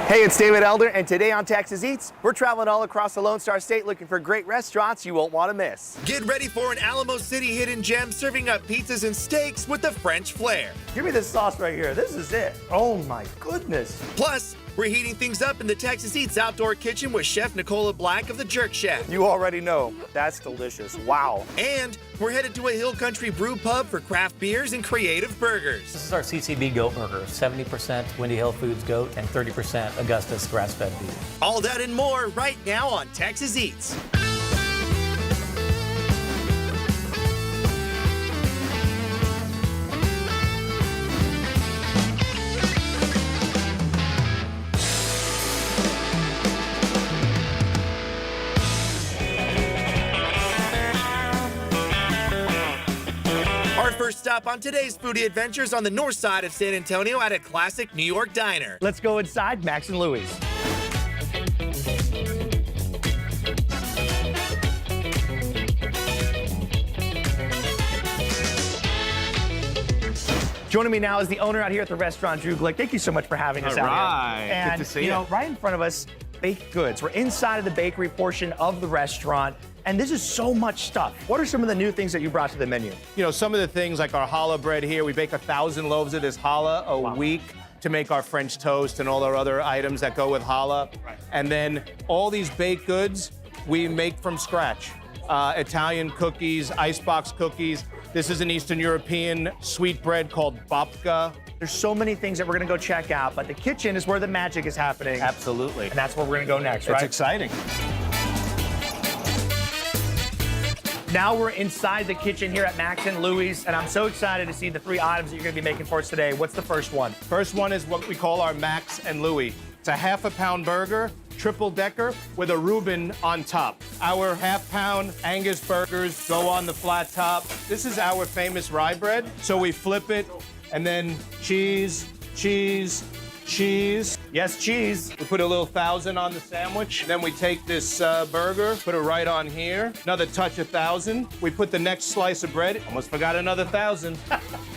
Hey, it's David Elder, and today on Texas Eats, we're traveling all across the Lone Star State looking for great restaurants you won't want to miss. Get ready for an Alamo City hidden gem serving up pizzas and steaks with the French flair. Give me this sauce right here. This is it. Oh my goodness. Plus, we're heating things up in the Texas Eats outdoor kitchen with Chef Nicola Black of the Jerk Shack. You already know. That's delicious. Wow. And we're headed to a Hill Country brew pub for craft beers and creative burgers. This is our CCB goat burger, 70% Windy Hill Foods goat and 30% Augustus grass-fed beef. All that and more right now on Texas Eats. First stop on today's foodie adventures on the north side of San Antonio at a classic New York diner. Let's go inside Max and Louie's. Joining me now is the owner out here at the restaurant, Drew Glick. Thank you so much for having us out here. And, good to see you. Right in front of us, baked goods. We're inside of the bakery portion of the restaurant. And this is so much stuff. What are some of the new things that you brought to the menu? You know, some of the things like our challah bread here, we bake 1,000 loaves of this challah a week to make our French toast and all our other items that go with challah. Right. And then all these baked goods we make from scratch. Italian cookies, icebox cookies. This is an Eastern European sweet bread called babka. There's so many things that we're gonna go check out, but the kitchen is where the magic is happening. Absolutely. And that's where we're gonna go next, right? It's exciting. Now we're inside the kitchen here at Max and Louie's, and I'm so excited to see the three items that you're gonna be making for us today. What's the first one? First one is what we call our Max and Louie. It's a half-a-pound burger, triple decker with a Reuben on top. Our half-pound Angus burgers go on the flat top. This is our famous rye bread. So we flip it, and then cheese, cheese, cheese. Yes, cheese. We put a little 1,000 on the sandwich. Then we take this burger, put it right on here. Another touch of 1,000. We put the next slice of bread. Almost forgot another 1,000.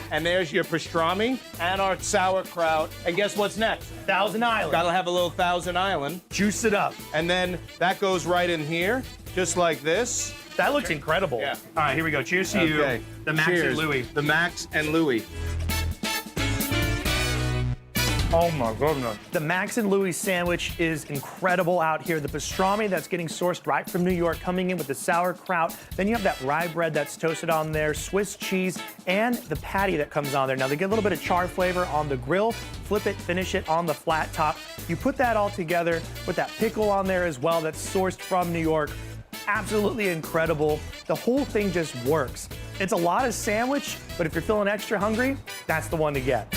And there's your pastrami and our sauerkraut. And guess what's next? Thousand Island. Gotta have a little Thousand Island. Juice it up. And then that goes right in here, just like this. That looks incredible. Yeah. All right, here we go. Cheers to you. The Max Cheers. and Louie. The Max and Louie. Oh my goodness. The Max and Louie sandwich is incredible out here. The pastrami that's getting sourced right from New York, coming in with the sauerkraut. Then you have that rye bread that's toasted on there, Swiss cheese, and the patty that comes on there. Now they get a little bit of char flavor on the grill, flip it, finish it on the flat top. You put that all together with that pickle on there as well that's sourced from New York. Absolutely incredible. The whole thing just works. It's a lot of sandwich, but if you're feeling extra hungry, that's the one to get.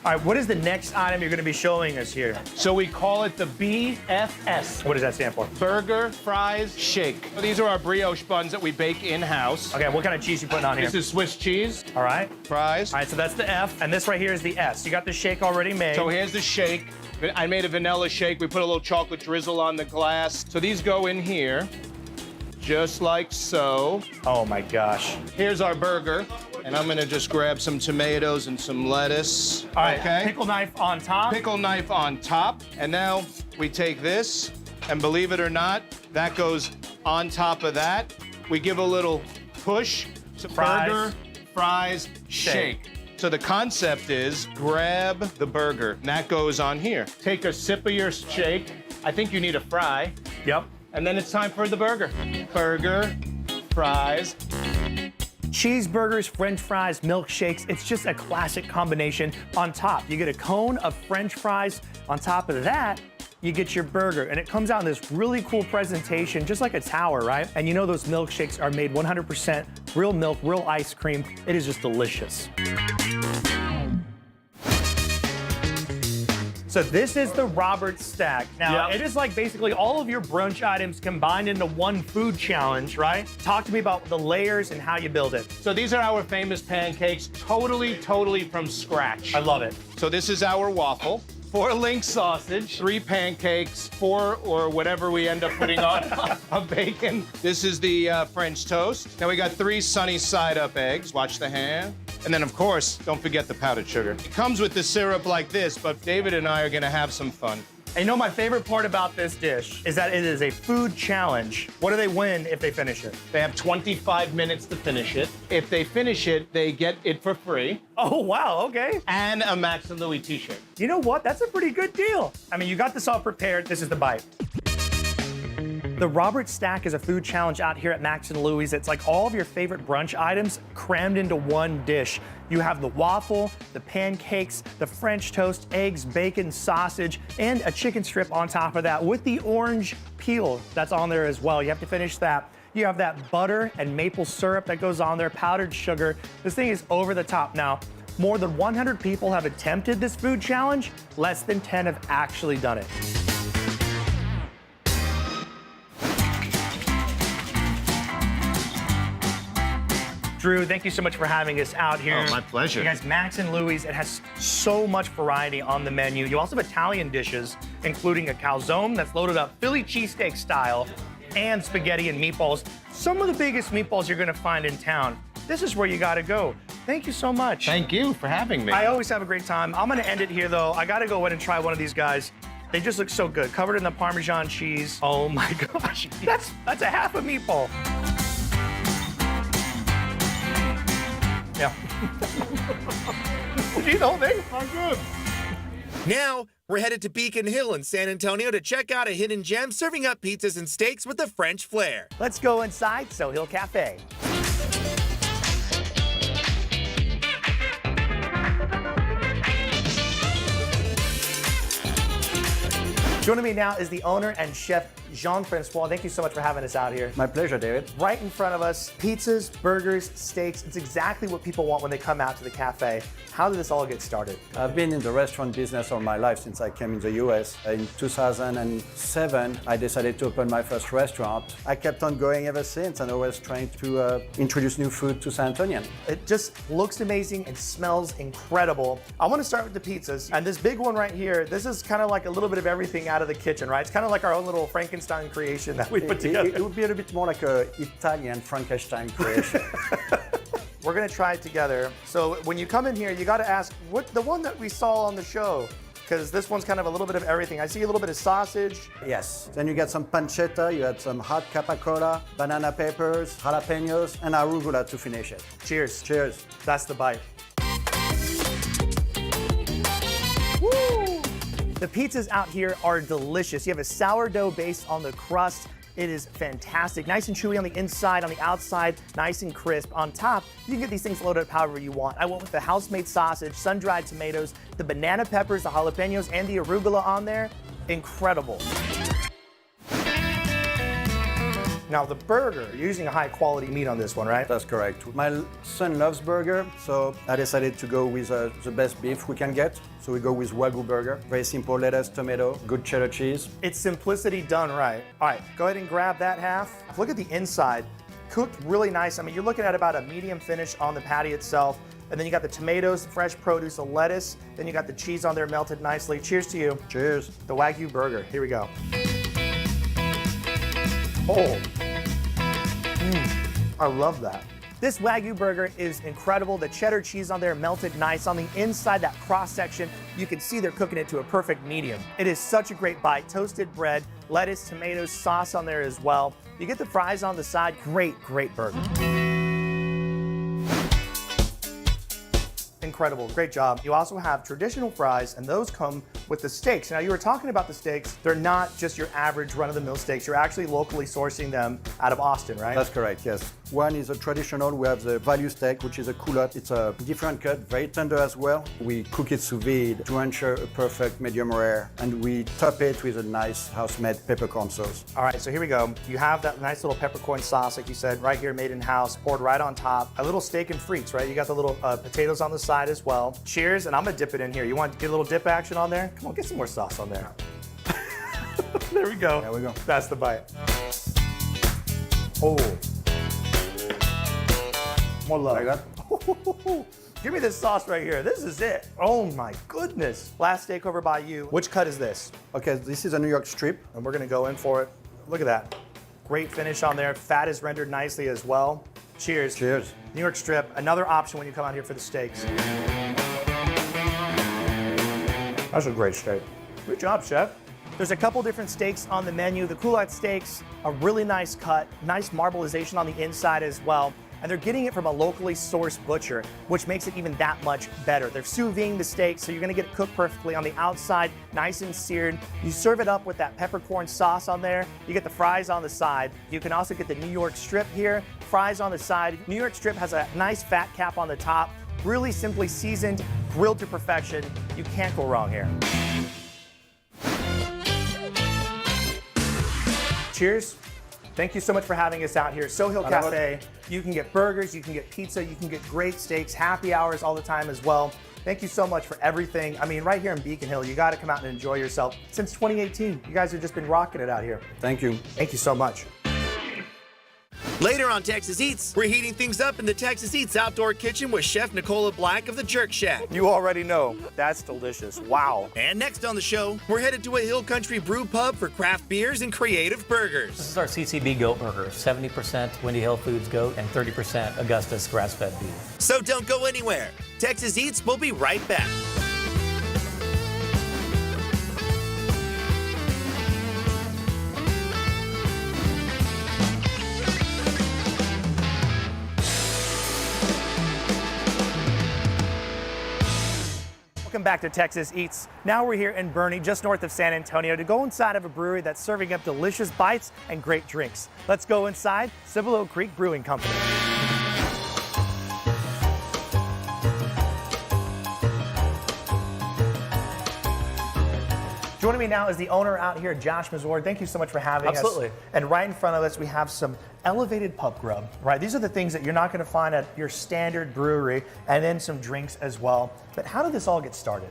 All right, what is the next item you're gonna be showing us here? So we call it the BFS. What does that stand for? Burger, fries, shake. These are our brioche buns that we bake in-house. Okay, what kind of cheese you putting on here? This is Swiss cheese. All right. Fries. All right, so that's the F, and this right here is the S. You got the shake already made. So here's the shake. I made a vanilla shake. We put a little chocolate drizzle on the glass. So these go in here, just like so. Oh my gosh. Here's our burger. And I'm gonna just grab some tomatoes and some lettuce. All right, okay. pickle knife on top. Pickle knife on top. And now we take this, and believe it or not, that goes on top of that. We give a little push. So Fries. Burger, fries, shake. So the concept is grab the burger, and that goes on here. Take a sip of your shake. I think you need a fry. Yep. And then it's time for the burger. Burger, fries. Cheeseburgers, French fries, milkshakes. It's just a classic combination. On top, you get a cone of French fries. On top of that, you get your burger. And it comes out in this really cool presentation, just like a tower, right? And you know those milkshakes are made 100% real milk, real ice cream. It is just delicious. So this is the Robert Stack. Now, It is like basically all of your brunch items combined into one food challenge, right? Talk to me about the layers and how you build it. So these are our famous pancakes, totally from scratch. I love it. So this is our waffle. 4 link sausage, 3 pancakes, 4 or whatever we end up putting on of bacon. This is the French toast. Now we got 3 sunny side up eggs. Watch the hand. And then, of course, don't forget the powdered sugar. It comes with the syrup like this, but David and I are gonna have some fun. And you know my favorite part about this dish is that it is a food challenge. What do they win if they finish it? They have 25 minutes to finish it. If they finish it, they get it for free. Oh, wow, okay. And a Max and Louie t-shirt. You know what? That's a pretty good deal. I mean, you got this all prepared. This is the bite. The Robert Stack is a food challenge out here at Max and Louie's. It's like all of your favorite brunch items crammed into one dish. You have the waffle, the pancakes, the French toast, eggs, bacon, sausage, and a chicken strip on top of that with the orange peel that's on there as well. You have to finish that. You have that butter and maple syrup that goes on there, powdered sugar. This thing is over the top. Now, more than 100 people have attempted this food challenge. Less than 10 have actually done it. Drew, thank you so much for having us out here. Oh, my pleasure. You guys, Max and Louie's, it has so much variety on the menu. You also have Italian dishes, including a calzone that's loaded up Philly cheesesteak style and spaghetti and meatballs. Some of the biggest meatballs you're gonna find in town. This is where you gotta go. Thank you so much. Thank you for having me. I always have a great time. I'm gonna end it here though. I gotta go in and try one of these guys. They just look so good, covered in the Parmesan cheese. Oh my gosh, that's a half a meatball. Yeah. Did you eat the whole thing? I'm good. Now, we're headed to Beacon Hill in San Antonio to check out a hidden gem serving up pizzas and steaks with a French flair. Let's go inside SoHill Cafe. Joining me now is the owner and chef, Jean-Francois. Thank you so much for having us out here. My pleasure, David. Right in front of us, pizzas, burgers, steaks. It's exactly what people want when they come out to the cafe. How did this all get started? I've been in the restaurant business all my life since I came in the US. In 2007, I decided to open my first restaurant. I kept on going ever since and always trying to introduce new food to San Antonian. It just looks amazing and smells incredible. I want to start with the pizzas. And this big one right here, this is kind of like a little bit of everything out of the kitchen, right? It's kind of like our own little Frankenstein creation that we put together. It would be a little bit more like an Italian Frankenstein creation. We're gonna try it together. So when you come in here, you gotta ask, what the one that we saw on the show, because this one's kind of a little bit of everything. I see a little bit of sausage. Yes. Then you get some pancetta, you had some hot capicola, banana peppers, jalapenos, and arugula to finish it. Cheers. Cheers. That's the bite. Woo! The pizzas out here are delicious. You have a sourdough base on the crust. It is fantastic. Nice and chewy on the inside, on the outside, nice and crisp. On top, you can get these things loaded up however you want. I went with the house-made sausage, sun-dried tomatoes, the banana peppers, the jalapenos, and the arugula on there. Incredible. Now the burger, you're using a high quality meat on this one, right? That's correct. My son loves burger, so I decided to go with the best beef we can get. So we go with Wagyu burger. Very simple, lettuce, tomato, good cheddar cheese. It's simplicity done right. All right, go ahead and grab that half. Look at the inside, cooked really nice. I mean, you're looking at about a medium finish on the patty itself. And then you got the tomatoes, the fresh produce, the lettuce. Then you got the cheese on there melted nicely. Cheers to you. Cheers. The Wagyu burger, here we go. Oh, I love that. This Wagyu burger is incredible. The cheddar cheese on there melted nice. On the inside, that cross section, you can see they're cooking it to a perfect medium. It is such a great bite. Toasted bread, lettuce, tomatoes, sauce on there as well. You get the fries on the side. Great, great burger. Incredible, great job. You also have traditional fries, and those come with the steaks. Now, you were talking about the steaks. They're not just your average run-of-the-mill steaks. You're actually locally sourcing them out of Austin, right? That's correct, yes. One is a traditional, we have the value steak, which is a culotte. It's a different cut, very tender as well. We cook it sous vide to ensure a perfect medium rare, and we top it with a nice house-made peppercorn sauce. All right, so here we go. You have that nice little peppercorn sauce, like you said, right here, made in-house, poured right on top. A little steak and frites, right? You got the little potatoes on the side as well. Cheers, and I'm gonna dip it in here. You want to get a little dip action on there? Come on, get some more sauce on there. There we go. There we go. That's the bite. Oh. More love. Like that? Give me this sauce right here. This is it. Oh my goodness. Last steak over by you. Which cut is this? Okay, this is a New York strip. And we're gonna go in for it. Look at that. Great finish on there. Fat is rendered nicely as well. Cheers. Cheers. New York strip, another option when you come out here for the steaks. That's a great steak. Good job, chef. There's a couple different steaks on the menu. The culotte steaks, a really nice cut, nice marbleization on the inside as well. And they're getting it from a locally sourced butcher, which makes it even that much better. They're sous videing the steak, so you're gonna get it cooked perfectly on the outside, nice and seared. You serve it up with that peppercorn sauce on there. You get the fries on the side. You can also get the New York strip here, fries on the side. New York strip has a nice fat cap on the top, really simply seasoned, grilled to perfection. You can't go wrong here. Cheers. Thank you so much for having us out here at SoHill Cafe. You can get burgers, you can get pizza, you can get great steaks, happy hours all the time as well. Thank you so much for everything. I mean, right here in Beacon Hill, you got to come out and enjoy yourself. Since 2018, you guys have just been rocking it out here. Thank you. Thank you so much. Later on Texas Eats, we're heating things up in the Texas Eats outdoor kitchen with Chef Nicola Black of the Jerk Shack. You already know, that's delicious. Wow. And next on the show, we're headed to a Hill Country brew pub for craft beers and creative This burgers. is our CCB goat burger, 70% Windy Hill Foods goat and 30% Augustus grass-fed beef. So don't go anywhere. Texas Eats will be right back. Welcome back to Texas Eats. Now we're here in Boerne, just north of San Antonio, to go inside of a brewery that's serving up delicious bites and great drinks. Let's go inside Cibolo Creek Brewing Company. Joining me now is the owner out here, Josh Mazord. Thank you so much for having us. Absolutely. And right in front of us, we have some elevated pub grub, right? These are the things that you're not going to find at your standard brewery, and then some drinks as well. But how did this all get started?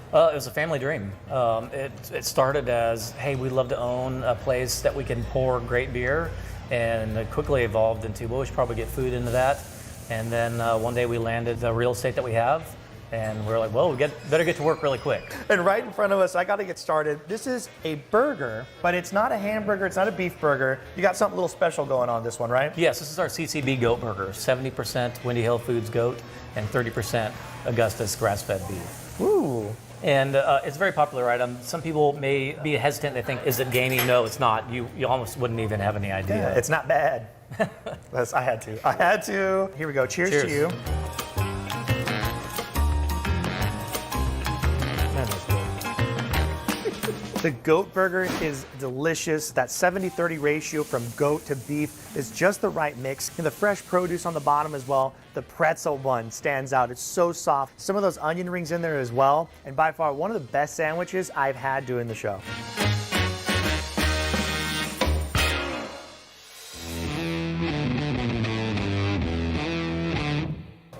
It was a family dream. It started as, hey, we'd love to own a place that we can pour great beer, and it quickly evolved into, well, we should probably get food into that. And then one day we landed the real estate that we have, and we're like, well, we better get to work really quick. And right in front of us, I got to get started. This is a burger, but it's not a hamburger, it's not a beef burger. You got something a little special going on this one, right? Yes, this is our CCB goat burger, 70% Windy Hill Foods goat and 30% Augustus grass-fed beef. Ooh. And it's very popular item. Some people may be hesitant. They think, is it gamey? No, it's not. You almost wouldn't even have any idea. Yeah, it's not bad. I had to. Here we go. Cheers to you. Man, that's good. The goat burger is delicious. That 70-30 ratio from goat to beef is just the right mix. And the fresh produce on the bottom as well. The pretzel one stands out. It's so soft. Some of those onion rings in there as well. And by far, one of the best sandwiches I've had doing the show.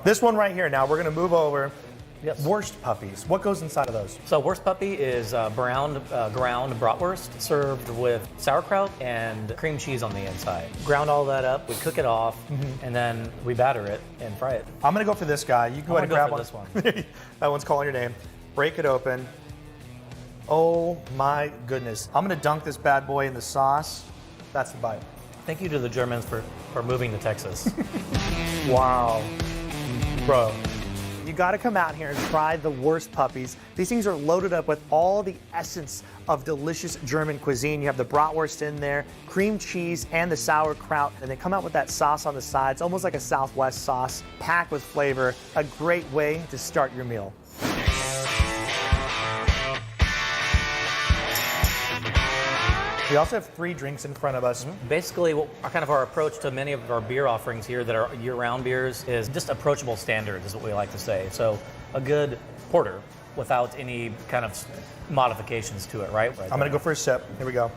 This one right here now, we're gonna move over. Yes. Worst puppies. What goes inside of those? So worst puppy is ground bratwurst served with sauerkraut and cream cheese on the inside. Ground all that up, we cook it off, and then we batter it and fry it. I'm gonna go for this guy. You go ahead and grab one. This one. That one's calling your name. Break it open. Oh my goodness. I'm gonna dunk this bad boy in the sauce. That's the bite. Thank you to the Germans for moving to Texas. Wow. Bro. You gotta come out here and try the worst puppies. These things are loaded up with all the essence of delicious German cuisine. You have the bratwurst in there, cream cheese, and the sauerkraut, and they come out with that sauce on the side. It's almost like a Southwest sauce, packed with flavor. A great way to start your meal. We also have 3 drinks in front of us. Basically, our approach to many of our beer offerings here that are year-round beers is just approachable standards, is what we like to say. So a good porter without any kind of modifications to it, right? I'm gonna go for a sip. Here we go.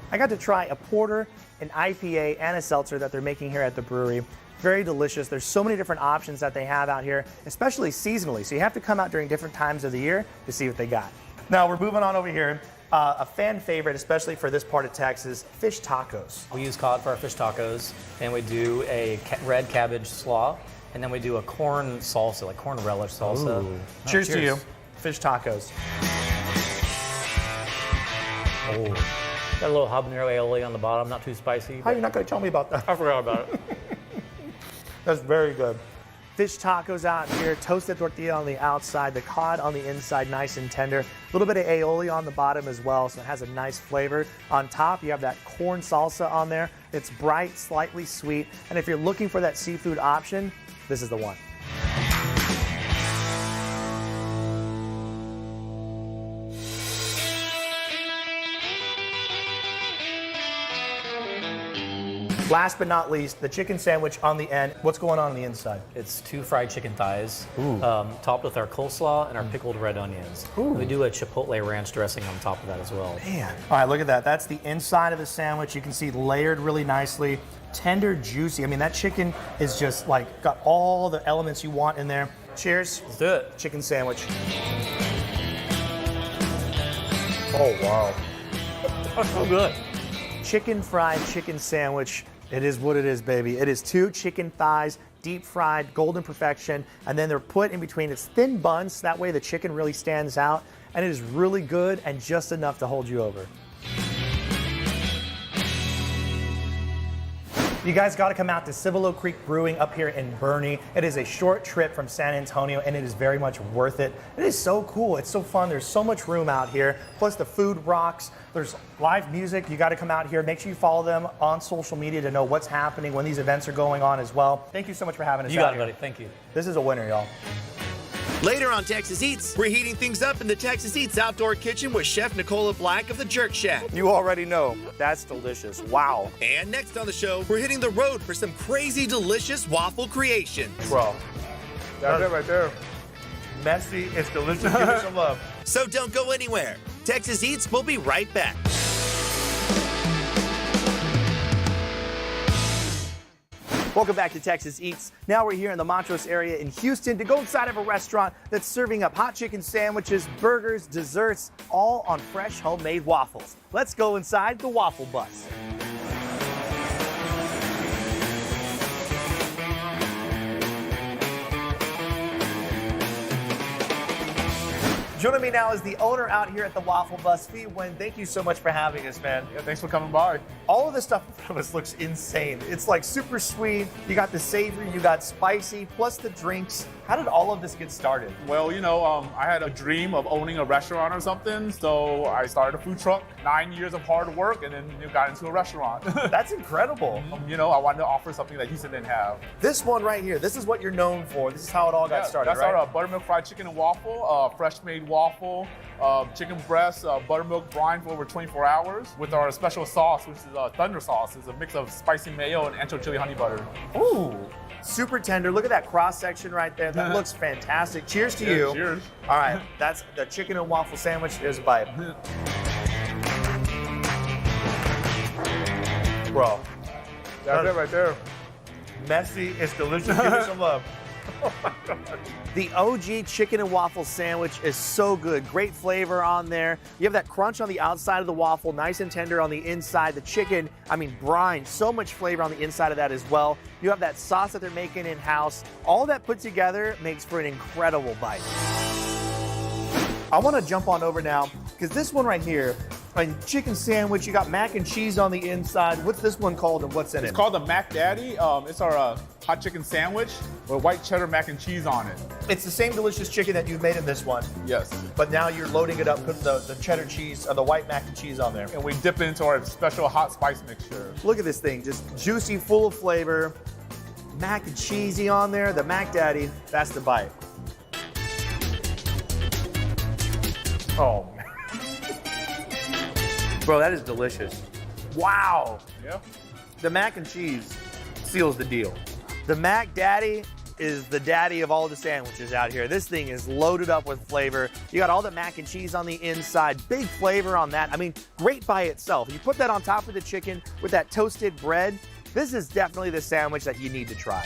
I got to try a porter, an IPA, and a seltzer that they're making here at the brewery. Very delicious. There's so many different options that they have out here, especially seasonally. So you have to come out during different times of the year to see what they got. Now we're moving on over here. A fan favorite, especially for this part of Texas, fish tacos. We use cod for our fish tacos, and we do a red cabbage slaw, and then we do a corn salsa, like corn relish salsa. Ooh. Cheers to you. Fish tacos. Oh. Got a little habanero aioli on the bottom, not too spicy. How are you not going to tell me about that? I forgot about it. That's very good. fish tacos out here, toasted tortilla on the outside, the cod on the inside, nice and tender. A little bit of aioli on the bottom as well, so it has a nice flavor. On top, you have that corn salsa on there. It's bright, slightly sweet, and if you're looking for that seafood option, this is the one. Last but not least, the chicken sandwich on the end. What's going on the inside? It's 2 fried chicken thighs, topped with our coleslaw and our pickled red onions. Ooh. We do a chipotle ranch dressing on top of that as well. Man. All right, look at that. That's the inside of the sandwich. You can see layered really nicely, tender, juicy. I mean, that chicken is just like got all the elements you want in there. Cheers. Let's do it. Chicken sandwich. Oh, wow. That's so good. Chicken fried chicken sandwich. It is what it is, baby. It is 2 chicken thighs, deep fried, golden perfection, and then they're put in between its thin buns, so that way the chicken really stands out, and it is really good and just enough to hold you over. You guys got to come out to Cibolo Creek Brewing up here in Boerne. It is a short trip from San Antonio, and it is very much worth it. It is so cool. It's so fun. There's so much room out here. Plus, the food rocks. There's live music. You got to come out here. Make sure you follow them on social media to know what's happening when these events are going on as well. Thank you so much for having us You out got it, here. buddy. Thank you. This is a winner, y'all. Later on Texas Eats, we're heating things up in the Texas Eats outdoor kitchen with Chef Nicola Black of the Jerk Shack. You already know. That's delicious. Wow. And next on the show, we're hitting the road for some crazy delicious waffle creations. Bro. That's it right there. Messy. It's delicious. Give me some love. So don't go anywhere. Texas Eats will be right back. Welcome back to Texas Eats. Now we're here in the Montrose area in Houston to go inside of a restaurant that's serving up hot chicken sandwiches, burgers, desserts, all on fresh homemade waffles. Let's go inside the Waffle Bus. Joining me now is the owner out here at the Waffle Bus. Fee Wen, thank you so much for having us, man. Yeah, thanks for coming by. All of this stuff in front of us looks insane. It's like super sweet. You got the savory, you got spicy, plus the drinks. How did all of this get started? Well, I had a dream of owning a restaurant or something, so I started a food truck. 9 years of hard work, and then got into a restaurant. That's incredible. I wanted to offer something that Houston didn't have. This one right here, this is what you're known for. This is how it all got started, that's right? our buttermilk fried chicken and waffle, fresh made waffle, chicken breast, buttermilk brine for over 24 hours with our special sauce, which is thunder sauce. It's a mix of spicy mayo and ancho chili honey butter. Ooh, super tender. Look at that cross section right there. That looks fantastic. Cheers to you. Cheers. All right, that's the chicken and waffle sandwich. Here's a bite. Bro, That's it right there. messy. It's delicious. Give me some love. The OG chicken and waffle sandwich is so good. Great flavor on there. You have that crunch on the outside of the waffle, nice and tender on the inside. The chicken, brine, so much flavor on the inside of that as well. You have that sauce that they're making in-house. All that put together makes for an incredible bite. I want to jump on over now, because this one right here, chicken sandwich, you got mac and cheese on the inside. What's this one called and what's in it? It's called the Mac Daddy. It's our hot chicken sandwich with white cheddar mac and cheese on it. It's the same delicious chicken that you've made in this one. Yes. But now you're loading it up, putting the cheddar cheese, the white mac and cheese on there. And we dip it into our special hot spice mixture. Look at this thing, just juicy, full of flavor. Mac and cheesy on there. The Mac Daddy, that's the bite. Oh, man. Bro, that is delicious. Wow. Yeah. The mac and cheese seals the deal. The Mac Daddy is the daddy of all the sandwiches out here. This thing is loaded up with flavor. You got all the mac and cheese on the inside, big flavor on that. Great by itself. You put that on top of the chicken with that toasted bread. This is definitely the sandwich that you need to try.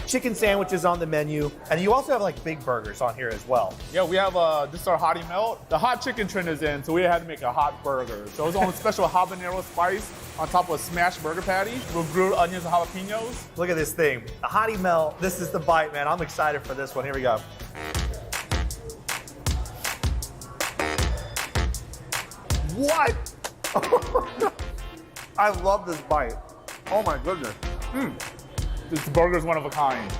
Chicken sandwiches on the menu, and you also have big burgers on here as well. Yeah, we have this is our hottie melt. The hot chicken trend is in, so we had to make a hot burger. So it's on a special habanero spice on top of a smashed burger patty with grilled onions and jalapenos. Look at this thing. The hottie melt. This is the bite, man. I'm excited for this one. Here we go. What? I love this bite. Oh my goodness. This burger's one of a kind.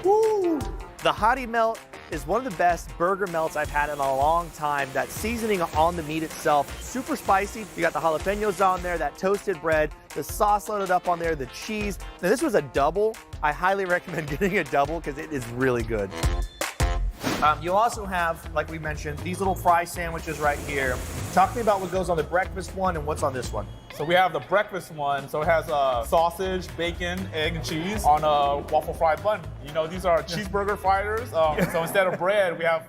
Woo! The Hottie Melt is one of the best burger melts I've had in a long time. That seasoning on the meat itself, super spicy. You got the jalapenos on there, that toasted bread, the sauce loaded up on there, the cheese. Now this was a double. I highly recommend getting a double because it is really good. You also have, like we mentioned, these little fry sandwiches right here. Talk to me about what goes on the breakfast one and what's on this one. So we have the breakfast one. So it has sausage, bacon, egg, and cheese on a waffle fry bun. You know, these are cheeseburger fighters. So instead of bread, we have,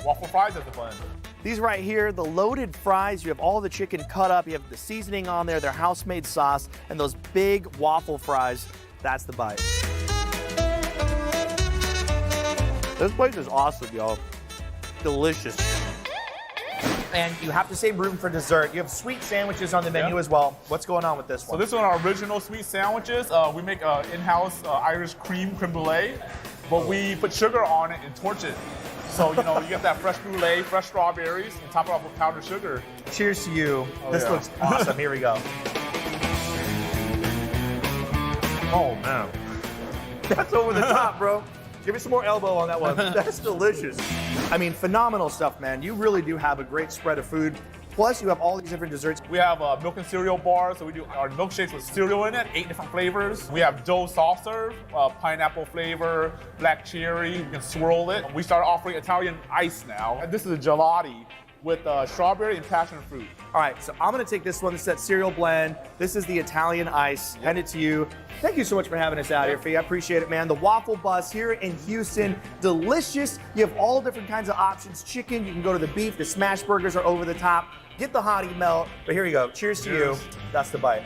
waffle fries as the bun. These right here, the loaded fries, you have all the chicken cut up, you have the seasoning on there, their house-made sauce, and those big waffle fries. That's the bite. This place is awesome, y'all. Delicious. And you have to save room for dessert. You have sweet sandwiches on the menu as well. What's going on with this one? So this one are original sweet sandwiches. We make in-house Irish creme brulee, but we put sugar on it and torch it. So, you get that fresh brulee, fresh strawberries, and top it off with powdered sugar. Cheers to you. Oh, This yeah. looks awesome. Here we go. Oh, man. That's over the top, bro. Give me some more elbow on that one. That's delicious. I mean, phenomenal stuff, man. You really do have a great spread of food. Plus, you have all these different desserts. We have milk and cereal bars, so we do our milkshakes with cereal in it, 8 different flavors. We have dough soft serve, pineapple flavor, black cherry. You can swirl it. We started offering Italian ice now. And this is a gelati with strawberry and passion fruit. All right, so I'm gonna take this one. This is that cereal blend. This is the Italian ice. Hand it to you. Thank you so much for having us out here, Fee. I appreciate it, man. The Waffle Bus here in Houston, delicious. You have all different kinds of options. Chicken, you can go to the beef. The smash burgers are over the top. Get the Hottie Melt. But here you go. Cheers to you. That's the bite.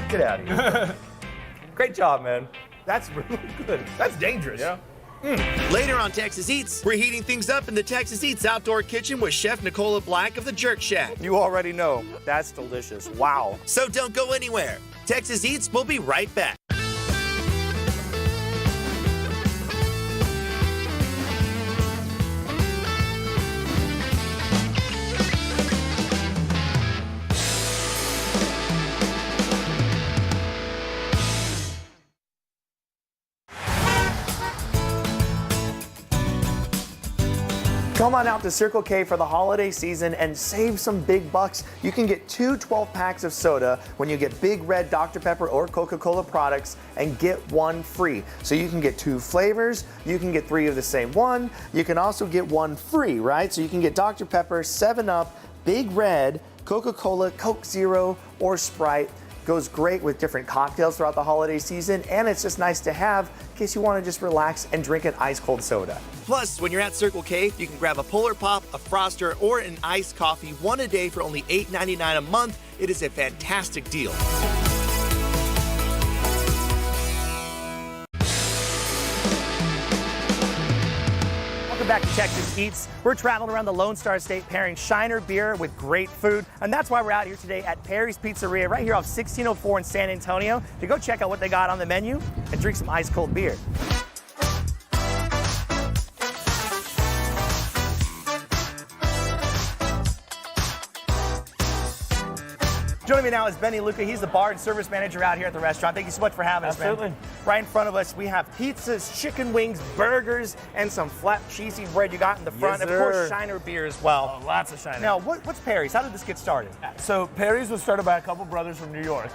Get out of here. Great job, man. That's really good. That's dangerous. Yeah. Later on Texas Eats, we're heating things up in the Texas Eats outdoor kitchen with Chef Nicola Black of the Jerk Shack. You already know. That's delicious. Wow. So don't go anywhere. Texas Eats will be right back. Come on out to Circle K for the holiday season and save some big bucks. You can get 2 12-packs of soda when you get Big Red Dr. Pepper or Coca-Cola products and get 1 free. So you can get 2 flavors, you can get 3 of the same one, you can also get 1 free, right? So you can get Dr. Pepper, 7-Up, Big Red, Coca-Cola, Coke Zero, or Sprite. Goes great with different cocktails throughout the holiday season, and it's just nice to have in case you want to just relax and drink an ice cold soda. Plus, when you're at Circle K, you can grab a Polar Pop, a Froster, or an iced coffee 1 a day for only $8.99 a month. It is a fantastic deal. Welcome back to Texas Eats. We're traveling around the Lone Star State pairing Shiner beer with great food. And that's why we're out here today at Perry's Pizzeria right here off 1604 in San Antonio to go check out what they got on the menu and drink some ice cold beer. Joining me now is Benny Luca. He's the bar and service manager out here at the restaurant. Thank you so much for having us, man. Absolutely. Right in front of us, we have pizzas, chicken wings, burgers, and some flat, cheesy bread you got in the front. Yes, and of course, sir. Shiner beer as well. Oh, lots of Shiner. Now, what's Perry's? How did this get started? So Perry's was started by a couple brothers from New York,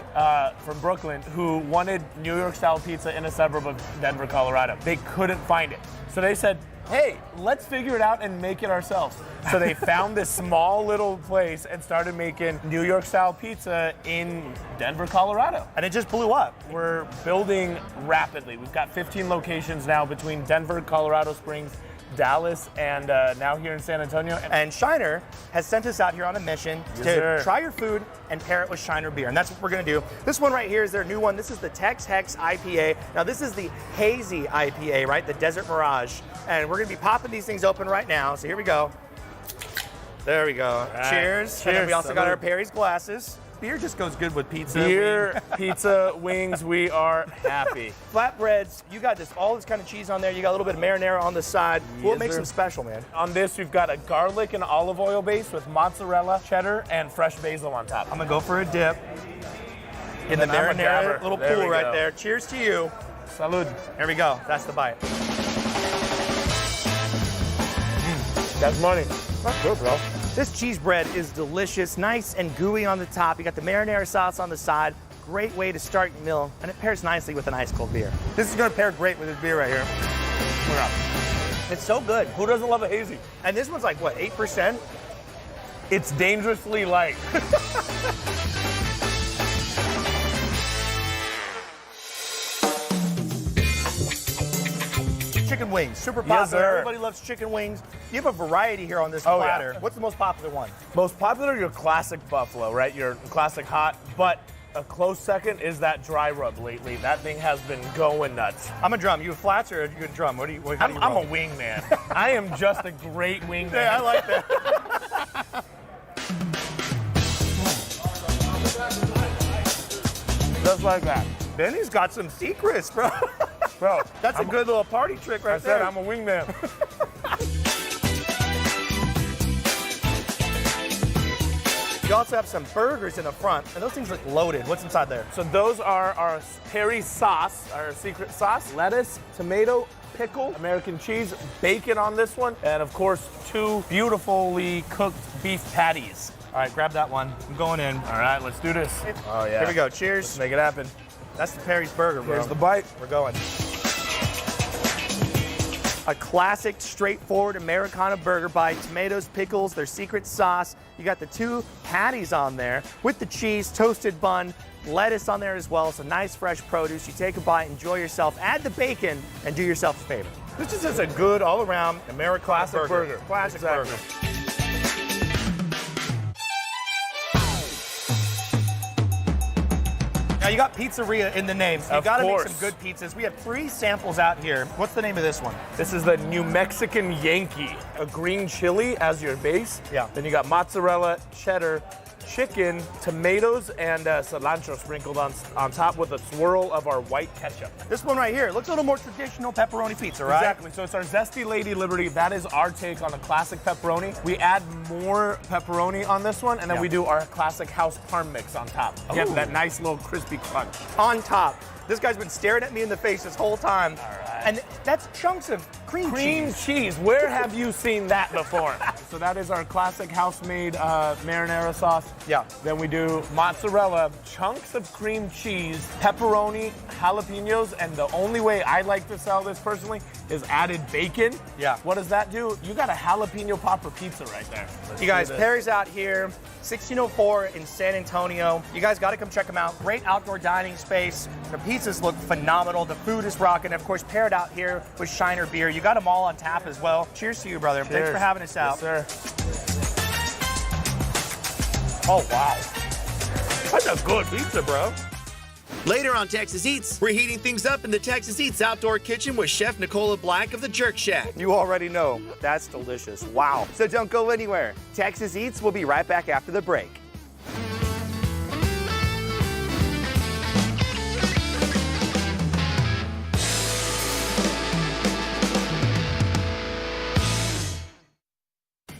from Brooklyn, who wanted New York-style pizza in a suburb of Denver, Colorado. They couldn't find it. So they said, hey, let's figure it out and make it ourselves. So they found this small little place and started making New York-style pizza in Denver, Colorado. And it just blew up. We're building rapidly. We've got 15 locations now between Denver, Colorado Springs, Dallas, and now here in San Antonio. And Shiner has sent us out here on a mission to sir. try your food and pair it with Shiner beer. And that's what we're going to do. This one right here is their new one. This is the Tex Hex IPA. Now, this is the hazy IPA, right? The Desert Mirage. And we're going to be popping these things open right now. So here we go. There we go. right. Cheers. And then we Cheers. also got our Perry's glasses. Beer just goes good with pizza. Beer, pizza, wings, we are happy. Flatbreads, you got all this kind of cheese on there. You got a little bit of marinara on the side. What Yes, makes sir. them special, man? On this, we've got a garlic and olive oil base with mozzarella, cheddar, and fresh basil on top. I'm gonna go for a dip. In the And then I'm a marinara grabber. little There pool we right go. there. Cheers to you. Salud. There we go. That's the bite. That's money. That's good, bro. This cheese bread is delicious, nice and gooey on the top. You got the marinara sauce on the side. Great way to start your meal, and it pairs nicely with an ice cold beer. This is gonna pair great with this beer right here. It's so good. Who doesn't love a hazy? And this one's like, what, 8%? It's dangerously light. Chicken wings, super Yes, popular. sir. Everybody loves chicken wings. You have a variety here on this Oh, yeah. platter. What's the most popular one? Most popular, your classic buffalo, right? Your classic hot, but a close second is that dry rub lately. That thing has been going nuts. I'm a drum. You a flats or you a drum? What do you? How do you I'm a roll? wing man. I am just a great wing man. Yeah, I like that. Just like that. Benny's got some secrets, bro. Bro, That's a good little party trick right I said there. I'm a wing man. You also have some burgers in the front, and those things look loaded. What's inside there? So those are our Perry sauce, our secret sauce. Lettuce, tomato, pickle, American cheese, bacon on this one, and of course, 2 beautifully cooked beef patties. All right, grab that one. I'm going in. All right, let's do this. Oh, yeah. Here we go. Cheers. Let's make it happen. That's the Perry's Burger, bro. Here's the bite. We're going. A classic, straightforward Americana burger bite. Tomatoes, pickles, their secret sauce. You got the 2 patties on there with the cheese, toasted bun, lettuce on there as well. So nice, fresh produce. You take a bite, enjoy yourself, add the bacon, and do yourself a favor. This is just a good all-around Americana Classic burger. Classic Exactly. burger. Now you got pizzeria in the name, so you Of gotta make course. some good pizzas. We have 3 samples out here. What's the name of this one? This is the New Mexican Yankee. A green chili as your base. Yeah. Then you got mozzarella, cheddar, chicken, tomatoes, and cilantro sprinkled on top with a swirl of our white ketchup. This one right here looks a little more traditional pepperoni pizza, right? Exactly. So it's our Zesty Lady Liberty. That is our take on a classic pepperoni. We add more pepperoni on this one, and then Yeah. we do our classic house parm mix on top. Get Ooh. that nice little crispy crunch. On top. This guy's been staring at me in the face this whole time. All right. And that's chunks of cream cheese. Cheese. Where have you seen that before? So that is our classic house-made marinara sauce. Yeah. Then we do mozzarella, chunks of cream cheese, pepperoni, jalapenos, and the only way I like to sell this personally is added bacon. Yeah. What does that do? You got a jalapeno popper pizza right there. Let's You guys, do this. Perry's out here, 1604 in San Antonio. You guys got to come check them out. Great outdoor dining space. The pizzas look phenomenal. The food is rocking. Of course, paired out here with Shiner beer. You got them all on tap as well. Cheers to you, brother. Thanks Cheers. for having us out. Yes, sir. Oh, wow. That's a good pizza, bro. Later on Texas Eats, we're heating things up in the Texas Eats outdoor kitchen with Chef Nicola Black of the Jerk Shack. You already know. That's delicious. Wow. So don't go anywhere. Texas Eats will be right back after the break.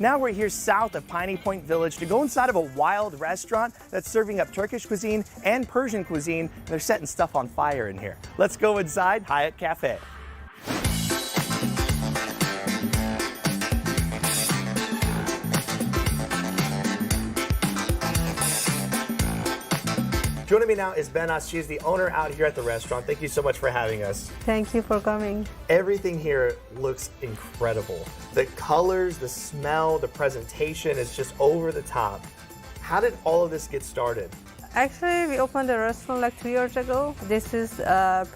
Now we're here south of Piney Point Village to go inside of a wild restaurant that's serving up Turkish cuisine and Persian cuisine. And they're setting stuff on fire in here. Let's go inside Hyatt Cafe. Joining me now is Benas. She's the owner out here at the restaurant. Thank you so much for having us. Thank you for coming. Everything here looks incredible. The colors, the smell, the presentation is just over the top. How did all of this get started? Actually, we opened a restaurant like 2 years ago. This is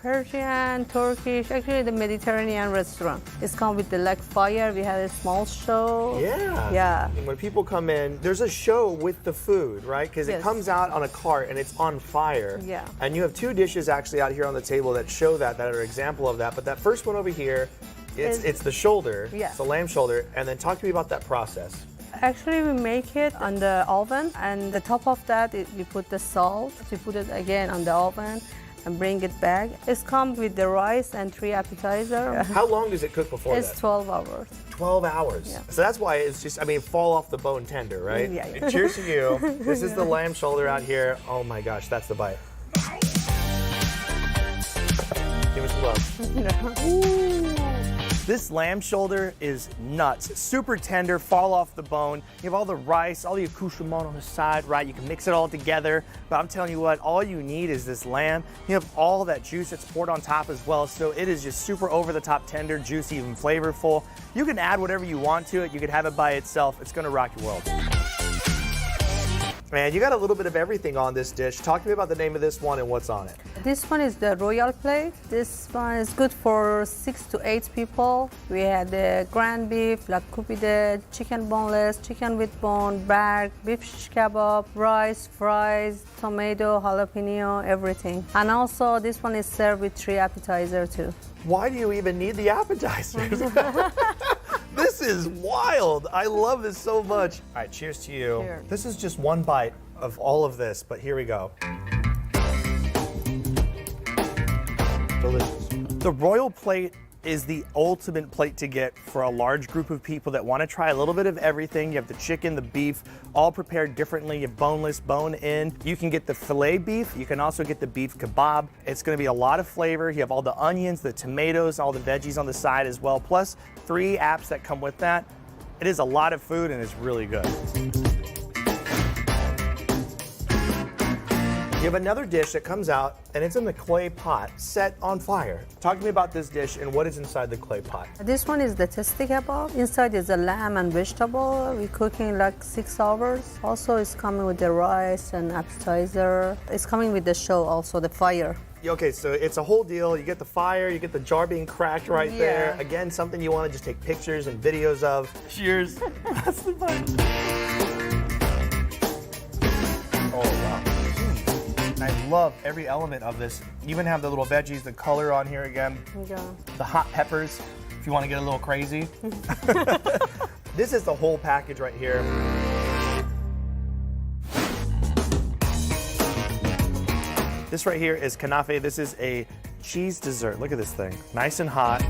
Persian, Turkish, actually the Mediterranean restaurant. It's come with the like fire. We had a small show. Yeah. Yeah. And when people come in, there's a show with the food, right? Because it Yes. comes out on a cart and it's on fire. Yeah. And you have 2 dishes actually out here on the table that show that are an example of that. But that first one over here, it's the shoulder. Yeah. It's the lamb shoulder. And then talk to me about that process. Actually, we make it on the oven, and the top of that, we put the salt. We put it again on the oven and bring it back. It's come with the rice and 3 appetizers. How long does it cook before It's that? 12 hours. 12 hours. Yeah. So that's why it's just, fall off the bone tender, right? Yeah. Cheers to you. This is the lamb shoulder out here. Oh my gosh, that's the bite. This lamb shoulder is nuts. Super tender, fall off the bone. You have all the rice, all the accoutrement on the side, right? You can mix it all together. But I'm telling you what, all you need is this lamb. You have all that juice that's poured on top as well. So it is just super over the top tender, juicy, even flavorful. You can add whatever you want to it. You can have it by itself. It's gonna rock your world. Man, you got a little bit of everything on this dish. Talk to me about the name of this one and what's on it. This one is the royal plate. This one is good for 6 to 8 people. We had the ground beef, la coupide, chicken boneless, chicken with bone, bark, beef shish kebab, rice, fries, tomato, jalapeno, everything. And also this one is served with 3 appetizers too. Why do you even need the appetizers? This is wild. I love this so much. All right, cheers to you. Cheers. This is just one bite of all of this, but here we go. Delicious. The royal plate is the ultimate plate to get for a large group of people that want to try a little bit of everything. You have the chicken, the beef, all prepared differently. You have boneless, bone-in. You can get the filet beef. You can also get the beef kebab. It's going to be a lot of flavor. You have all the onions, the tomatoes, all the veggies on the side as well, plus 3 apps that come with that. It is a lot of food and it's really good. You have another dish that comes out and it's in the clay pot set on fire. Talk to me about this dish and what is inside the clay pot. This one is the testi kebab. Inside is a lamb and vegetable. We're cooking like 6 hours. Also, it's coming with the rice and appetizer. It's coming with the show also, the fire. Okay, so it's a whole deal. You get the fire, you get the jar being cracked right there. Again, something you want to just take pictures and videos of. Cheers. That's the fun. Oh, wow. I love every element of this. You even have the little veggies, the color on here again. Yeah. The hot peppers, if you want to get a little crazy. This is the whole package right here. This right here is kanafe. This is a cheese dessert. Look at this thing. Nice and hot.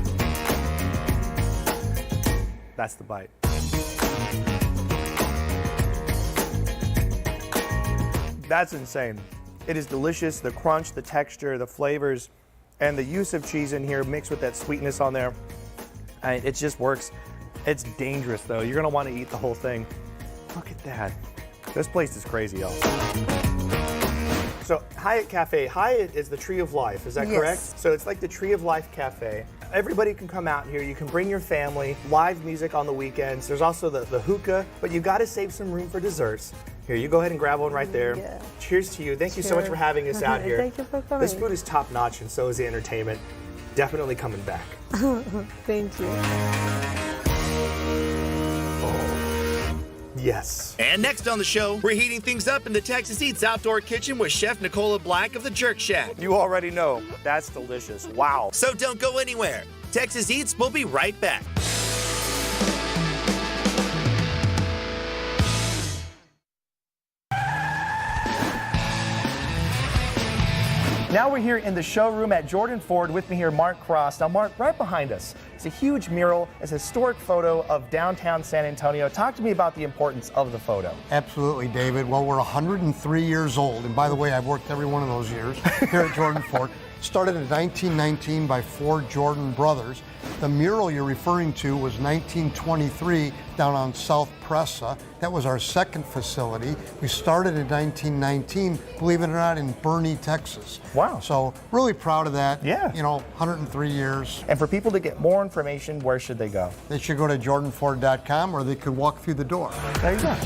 That's the bite. That's insane. It is delicious. The crunch, the texture, the flavors, and the use of cheese in here mixed with that sweetness on there. It just works. It's dangerous though. You're gonna want to eat the whole thing. Look at that. This place is crazy, y'all. So Hyatt Cafe, Hyatt is the tree of life, is that correct? So it's like the tree of life cafe. Everybody can come out here, you can bring your family, live music on the weekends. There's also the hookah, but you gotta save some room for desserts. Here, you go ahead and grab one right there. Yeah. Cheers to you. Thank you so much for having us out here. Thank you for coming. This food is top notch and so is the entertainment. Definitely coming back. Thank you. Yes. And next on the show, we're heating things up in the Texas Eats outdoor kitchen with Chef Nicola Black of the Jerk Shack. You already know, that's delicious. Wow. So don't go anywhere. Texas Eats will be right back. Now we're here in the showroom at Jordan Ford. With me here, Mark Cross. Now, Mark, right behind us is a huge mural, it's a historic photo of downtown San Antonio. Talk to me about the importance of the photo. Absolutely, David. Well, we're 103 years old, and by the way, I've worked every one of those years here at Jordan Ford. Started in 1919 by 4 Jordan brothers. The mural you're referring to was 1923 down on South Presa. That was our second facility. We started in 1919, believe it or not, in Boerne, Texas. Wow. So really proud of that. Yeah. You know, 103 years. And for people to get more information, where should they go? They should go to jordanford.com or they could walk through the door. There you go.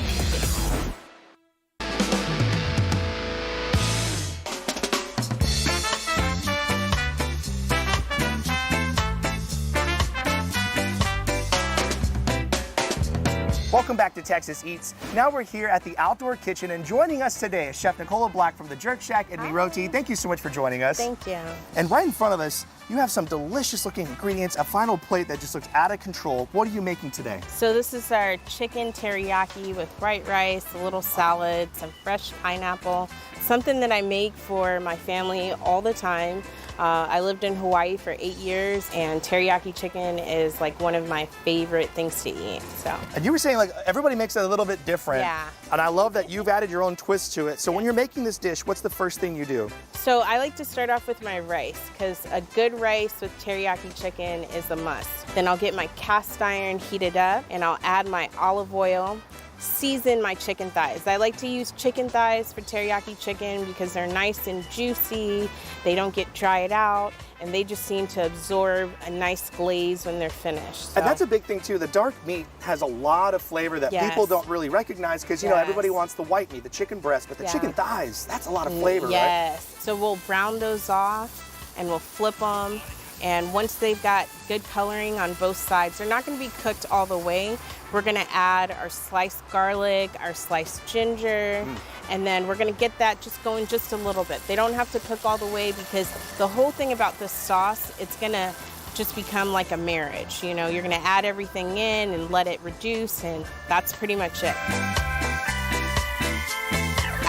Welcome back to Texas Eats. Now we're here at the outdoor kitchen, and joining us today is Chef Nicola Black from the Jerk Shack in Miroti. Thank you so much for joining us. Thank you. And right in front of us, you have some delicious looking ingredients, a final plate that just looks out of control. What are you making today? So this is our chicken teriyaki with white rice, a little salad, some fresh pineapple, something that I make for my family all the time. I lived in Hawaii for 8 years, and teriyaki chicken is like one of my favorite things to eat. So. And you were saying like everybody makes it a little bit different. Yeah. And I love that you've added your own twist to it. So when you're making this dish, what's the first thing you do? So I like to start off with my rice, because a good rice with teriyaki chicken is a must. Then I'll get my cast iron heated up, and I'll add my olive oil, season my chicken thighs. I like to use chicken thighs for teriyaki chicken because they're nice and juicy, they don't get dried out, and they just seem to absorb a nice glaze when they're finished. So. And that's a big thing too. The dark meat has a lot of flavor that people don't really recognize because, you know, everybody wants the white meat, the chicken breast, but the chicken thighs, that's a lot of flavor, right? Yes. So we'll brown those off and we'll flip them. And once they've got good coloring on both sides, they're not going to be cooked all the way. We're going to add our sliced garlic, our sliced ginger, and then we're going to get that just going just a little bit. They don't have to cook all the way because the whole thing about this sauce, it's going to just become like a marriage. You know, you're going to add everything in and let it reduce, and that's pretty much it.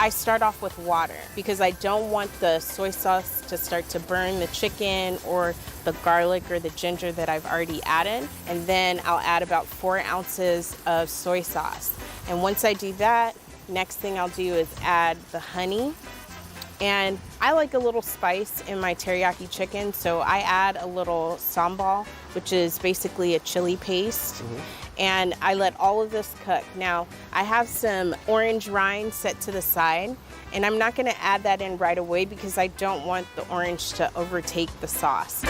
I start off with water because I don't want the soy sauce to start to burn the chicken or the garlic or the ginger that I've already added. And then I'll add about 4 ounces of soy sauce. And once I do that, next thing I'll do is add the honey. And I like a little spice in my teriyaki chicken, so I add a little sambal, which is basically a chili paste. And I let all of this cook. Now, I have some orange rind set to the side, and I'm not gonna add that in right away because I don't want the orange to overtake the sauce.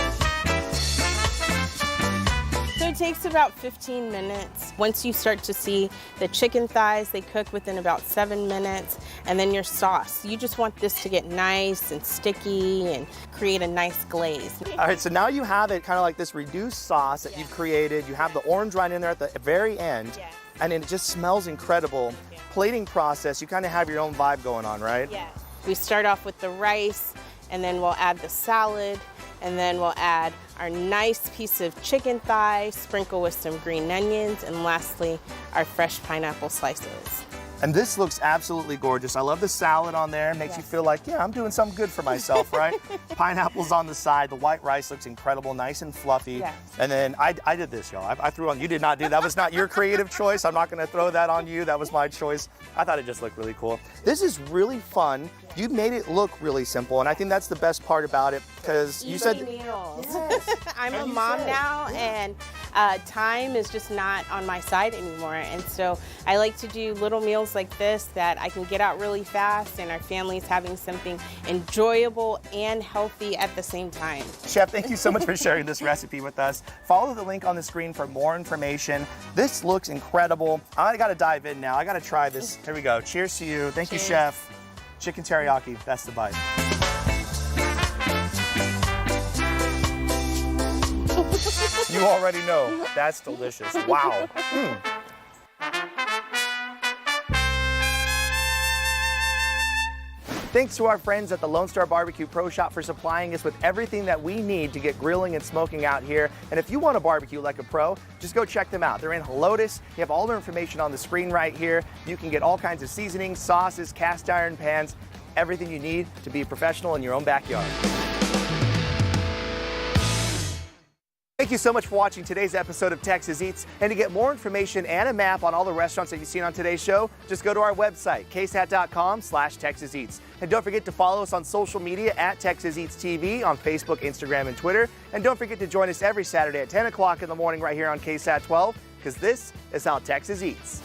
So it takes about 15 minutes. Once you start to see the chicken thighs, they cook within about 7 minutes, and then your sauce. You just want this to get nice and sticky and create a nice glaze. All right, so now you have it kind of like this reduced sauce that you've created. You have the orange rind in there at the very end, and it just smells incredible. Plating process, you kind of have your own vibe going on, right? Yeah. We start off with the rice, and then we'll add the salad, and then we'll add our nice piece of chicken thigh, sprinkle with some green onions, and lastly, our fresh pineapple slices. And this looks absolutely gorgeous. I love the salad on there. It makes you feel like, yeah, I'm doing something good for myself, right? Pineapples on the side. The white rice looks incredible, nice and fluffy. And then I did this, y'all. I threw on, you did not do, that was not your creative choice. I'm not gonna throw that on you. That was my choice. I thought it just looked really cool. This is really fun. You made it look really simple, and I think that's the best part about it, because you said... I'm a mom now, and time is just not on my side anymore, and so I like to do little meals like this that I can get out really fast, and our family's having something enjoyable and healthy at the same time. Chef, thank you so much for sharing this recipe with us. Follow the link on the screen for more information. This looks incredible. I gotta dive in now. I gotta try this. Here we go. Cheers to you. Thank you, Chef. Chicken teriyaki, that's the bite. You already know, that's delicious. Wow. Thanks to our friends at the Lone Star Barbecue Pro Shop for supplying us with everything that we need to get grilling and smoking out here. And if you want to barbecue like a pro, just go check them out. They're in Helotes. You have all their information on the screen right here. You can get all kinds of seasonings, sauces, cast iron pans, everything you need to be a professional in your own backyard. Thank you so much for watching today's episode of Texas Eats. And to get more information and a map on all the restaurants that you've seen on today's show, just go to our website, ksat.com/Texas Eats. And don't forget to follow us on social media at Texas Eats TV on Facebook, Instagram, and Twitter. And don't forget to join us every Saturday at 10 o'clock in the morning right here on KSAT 12, because this is how Texas Eats.